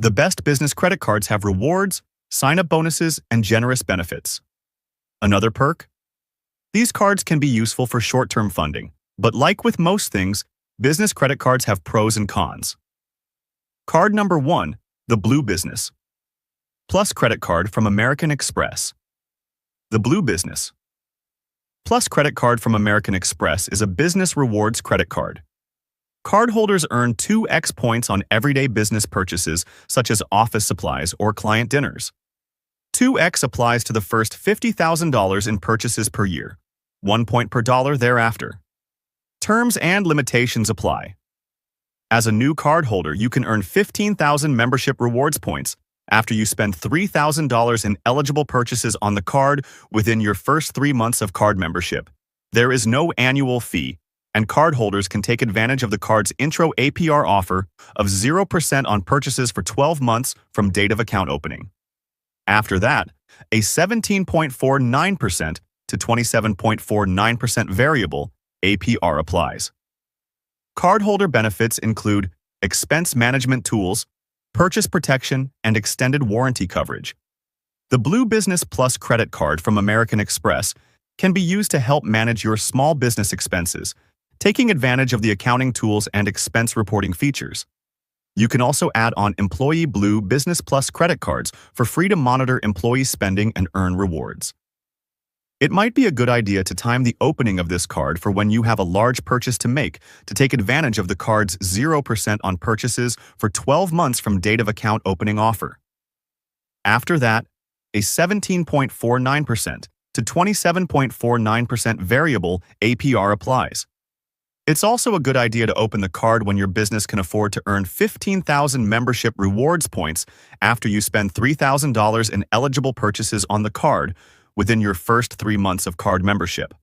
The best business credit cards have rewards, sign-up bonuses, and generous benefits. Another perk? These cards can be useful for short-term funding, but like with most things, business credit cards have pros and cons. Card number 1, the Blue Business Plus Credit Card from American Express. The Blue Business Plus Credit Card from American Express is a business rewards credit card. Cardholders earn 2x points on everyday business purchases such as office supplies or client dinners. 2x applies to the first $50,000 in purchases per year, 1 point per dollar thereafter. Terms and limitations apply. As a new cardholder, you can earn 15,000 membership rewards points after you spend $3,000 in eligible purchases on the card within your first 3 months of card membership. There is no annual fee, and cardholders can take advantage of the card's intro APR offer of 0% on purchases for 12 months from date of account opening. After that, a 17.49% to 27.49% variable APR applies. Cardholder benefits include expense management tools, purchase protection, and extended warranty coverage. The Blue Business Plus credit card from American Express can be used to help manage your small business expenses, taking advantage of the accounting tools and expense reporting features. You can also add on Employee Blue Business Plus credit cards for free to monitor employee spending and earn rewards. It might be a good idea to time the opening of this card for when you have a large purchase to make to take advantage of the card's 0% on purchases for 12 months from date of account opening offer. After that, a 17.49% to 27.49% variable APR applies. It's also a good idea to open the card when your business can afford to earn 15,000 membership rewards points after you spend $3,000 in eligible purchases on the card within your first 3 months of card membership.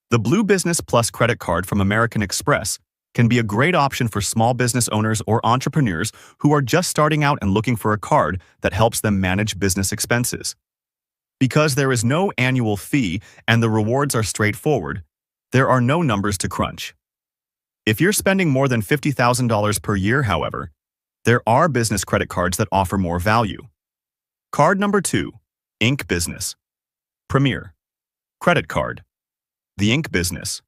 The Blue Business Plus credit card from American Express can be a great option for small business owners or entrepreneurs who are just starting out and looking for a card that helps them manage business expenses. Because there is no annual fee and the rewards are straightforward, there are no numbers to crunch. If you're spending more than $50,000 per year, however, there are business credit cards that offer more value. Card number 2, Inc. Business Premier Credit Card. The Inc. Business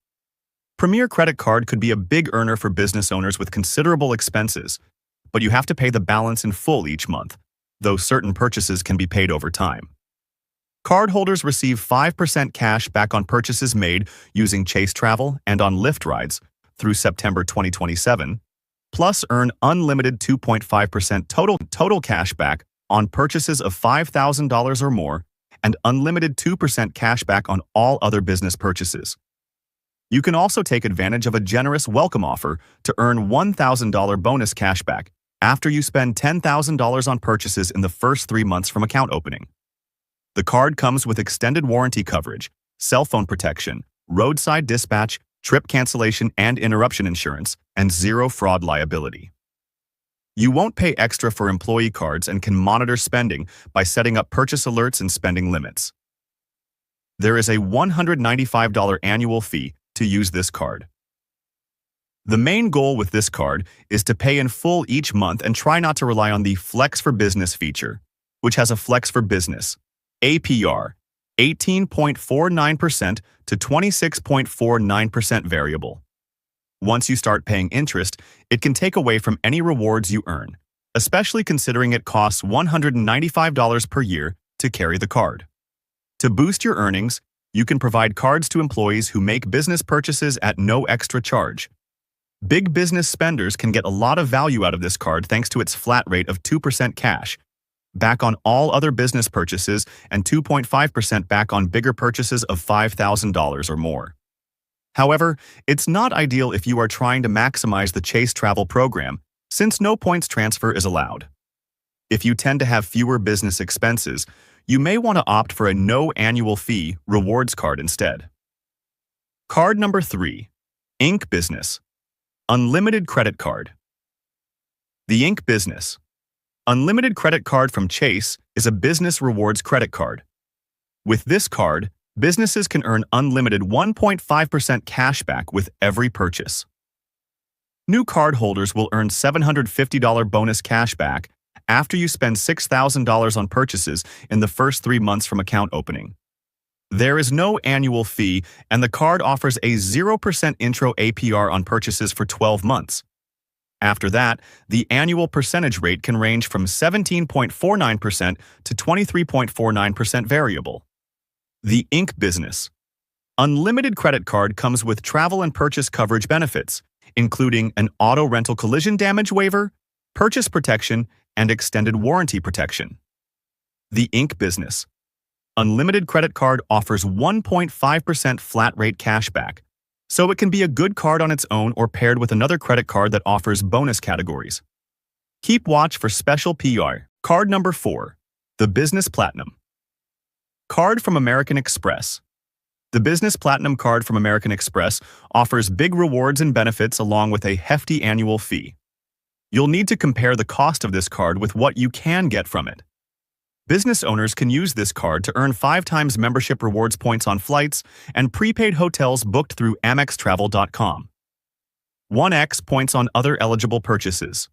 Premier Credit Card could be a big earner for business owners with considerable expenses, but you have to pay the balance in full each month, though certain purchases can be paid over time. Cardholders receive 5% cash back on purchases made using Chase Travel and on Lyft rides through September 2027, plus earn unlimited 2.5% total cash back on purchases of $5,000 or more and unlimited 2% cash back on all other business purchases. You can also take advantage of a generous welcome offer to earn $1,000 bonus cashback after you spend $10,000 on purchases in the first 3 months from account opening. The card comes with extended warranty coverage, cell phone protection, roadside dispatch, trip cancellation and interruption insurance, and zero fraud liability. You won't pay extra for employee cards and can monitor spending by setting up purchase alerts and spending limits. There is a $195 annual fee to use this card. The main goal with this card is to pay in full each month and try not to rely on the Flex for Business feature, which has a Flex for Business APR 18.49% to 26.49% variable. Once you start paying interest, it can take away from any rewards you earn, especially considering it costs $195 per year to carry the card. To boost your earnings, you can provide cards to employees who make business purchases at no extra charge. Big business spenders can get a lot of value out of this card thanks to its flat rate of 2% cash back on all other business purchases and 2.5% back on bigger purchases of $5,000 or more. However, it's not ideal if you are trying to maximize the Chase Travel program, since no points transfer is allowed. If you tend to have fewer business expenses, you may want to opt for a no annual fee rewards card instead. Card number 3, Inc. Business Unlimited Credit Card. The Inc. Business Unlimited Credit Card from Chase is a business rewards credit card. With this card, businesses can earn unlimited 1.5% cashback with every purchase. New cardholders will earn $750 bonus cashback after you spend $6,000 on purchases in the first 3 months from account opening. There is no annual fee, and the card offers a 0% intro APR on purchases for 12 months. After that, the annual percentage rate can range from 17.49% to 23.49% variable. The Ink Business. Unlimited credit card comes with travel and purchase coverage benefits, including an auto rental collision damage waiver, purchase protection, and extended warranty protection. The Ink Business. Unlimited credit card offers 1.5% flat rate cashback, so it can be a good card on its own or paired with another credit card that offers bonus categories. Keep watch for special PR. Card number 4. The Business Platinum. Card from American Express. The Business Platinum card from American Express offers big rewards and benefits along with a hefty annual fee. You'll need to compare the cost of this card with what you can get from it. Business owners can use this card to earn 5 times membership rewards points on flights and prepaid hotels booked through amextravel.com. 1x points on other eligible purchases.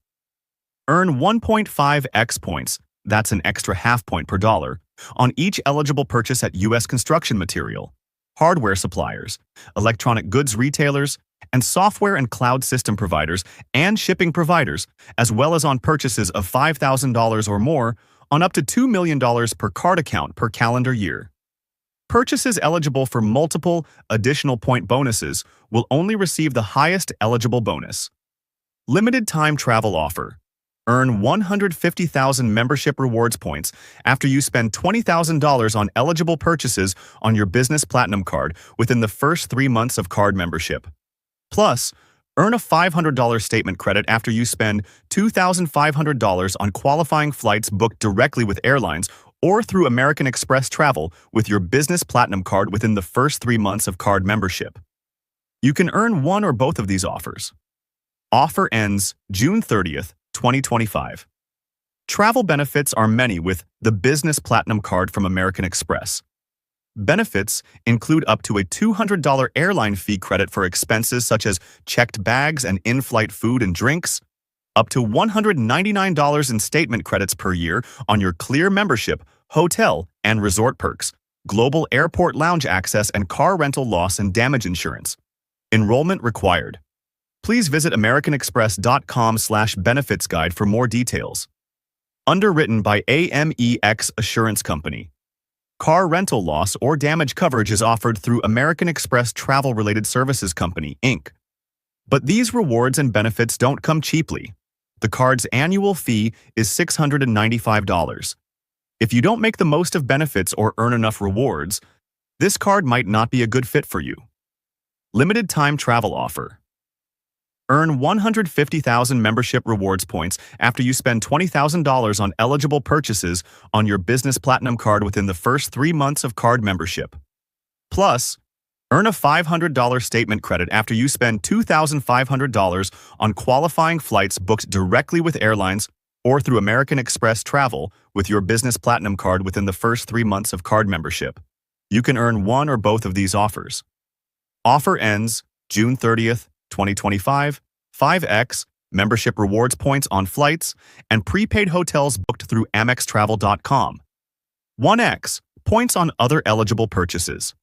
Earn 1.5x points, that's an extra half point per dollar, on each eligible purchase at U.S. construction material, hardware suppliers, electronic goods retailers, and software and cloud system providers and shipping providers, as well as on purchases of $5,000 or more on up to $2 million per card account per calendar year. Purchases eligible for multiple additional point bonuses will only receive the highest eligible bonus. Limited time travel offer. Earn 150,000 membership rewards points after you spend $20,000 on eligible purchases on your Business Platinum card within the first 3 months of card membership. Plus, earn a $500 statement credit after you spend $2,500 on qualifying flights booked directly with airlines or through American Express Travel with your Business Platinum card within the first 3 months of card membership. You can earn one or both of these offers. Offer ends June 30th, 2025. Travel benefits are many with the Business Platinum card from American Express. Benefits include up to a $200 airline fee credit for expenses such as checked bags and in-flight food and drinks, up to $199 in statement credits per year on your Clear membership, hotel, and resort perks, global airport lounge access, and car rental loss and damage insurance. Enrollment required. Please visit americanexpress.com/benefits guide for more details. Underwritten by AMEX Assurance Company. Car rental loss or damage coverage is offered through American Express Travel-Related Services Company, Inc. But these rewards and benefits don't come cheaply. The card's annual fee is $695. If you don't make the most of benefits or earn enough rewards, this card might not be a good fit for you. Limited time travel offer. Earn 150,000 membership rewards points after you spend $20,000 on eligible purchases on your Business Platinum card within the first 3 months of card membership. Plus, earn a $500 statement credit after you spend $2,500 on qualifying flights booked directly with airlines or through American Express Travel with your Business Platinum card within the first 3 months of card membership. You can earn one or both of these offers. Offer ends June 30th, 2025, 5x membership rewards points on flights and prepaid hotels booked through amextravel.com. 1x points on other eligible purchases.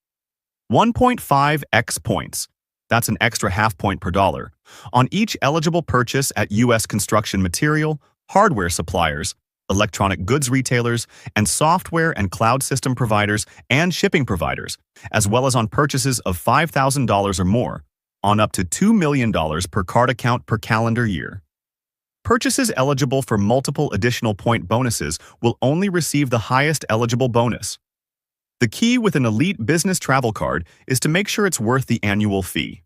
1.5x points, that's an extra half point per dollar, on each eligible purchase at U.S. construction material, hardware suppliers, electronic goods retailers, and software and cloud system providers and shipping providers, as well as on purchases of $5,000 or more, on up to $2 million per card account per calendar year. Purchases eligible for multiple additional point bonuses will only receive the highest eligible bonus. The key with an elite business travel card is to make sure it's worth the annual fee.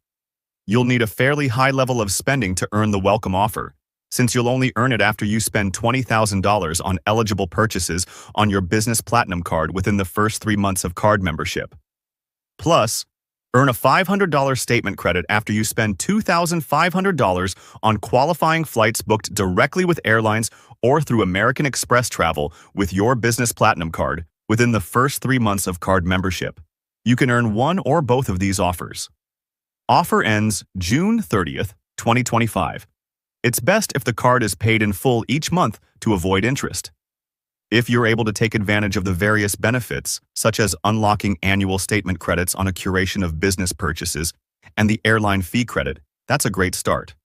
You'll need a fairly high level of spending to earn the welcome offer, since you'll only earn it after you spend $20,000 on eligible purchases on your Business Platinum card within the first 3 months of card membership. Plus, earn a $500 statement credit after you spend $2,500 on qualifying flights booked directly with airlines or through American Express Travel with your Business Platinum card within the first 3 months of card membership. You can earn one or both of these offers. Offer ends June 30th, 2025. It's best if the card is paid in full each month to avoid interest. If you're able to take advantage of the various benefits, such as unlocking annual statement credits on a curation of business purchases and the airline fee credit, that's a great start.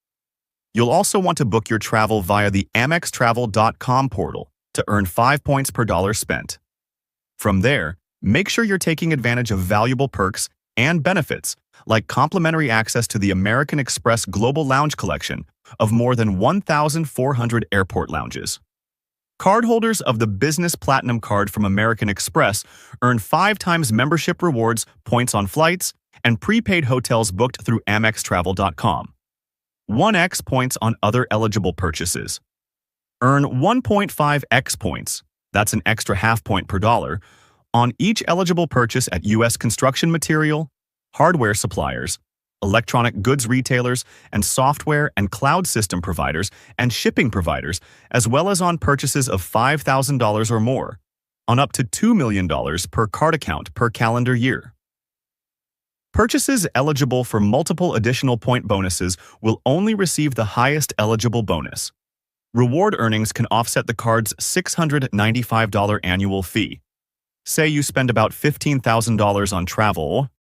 You'll also want to book your travel via the amextravel.com portal to earn 5 points per dollar spent. From there, make sure you're taking advantage of valuable perks and benefits, like complimentary access to the American Express Global Lounge collection of more than 1,400 airport lounges. Cardholders of the Business Platinum Card from American Express earn 5 times membership rewards, points on flights, and prepaid hotels booked through amextravel.com. 1x points on other eligible purchases. Earn 1.5x points, that's an extra half point per dollar, on each eligible purchase at U.S. construction material, hardware suppliers, electronic goods retailers, and software and cloud system providers and shipping providers, as well as on purchases of $5,000 or more, on up to $2 million per card account per calendar year. Purchases eligible for multiple additional point bonuses will only receive the highest eligible bonus. Reward earnings can offset the card's $695 annual fee. Say you spend about $15,000 on travel,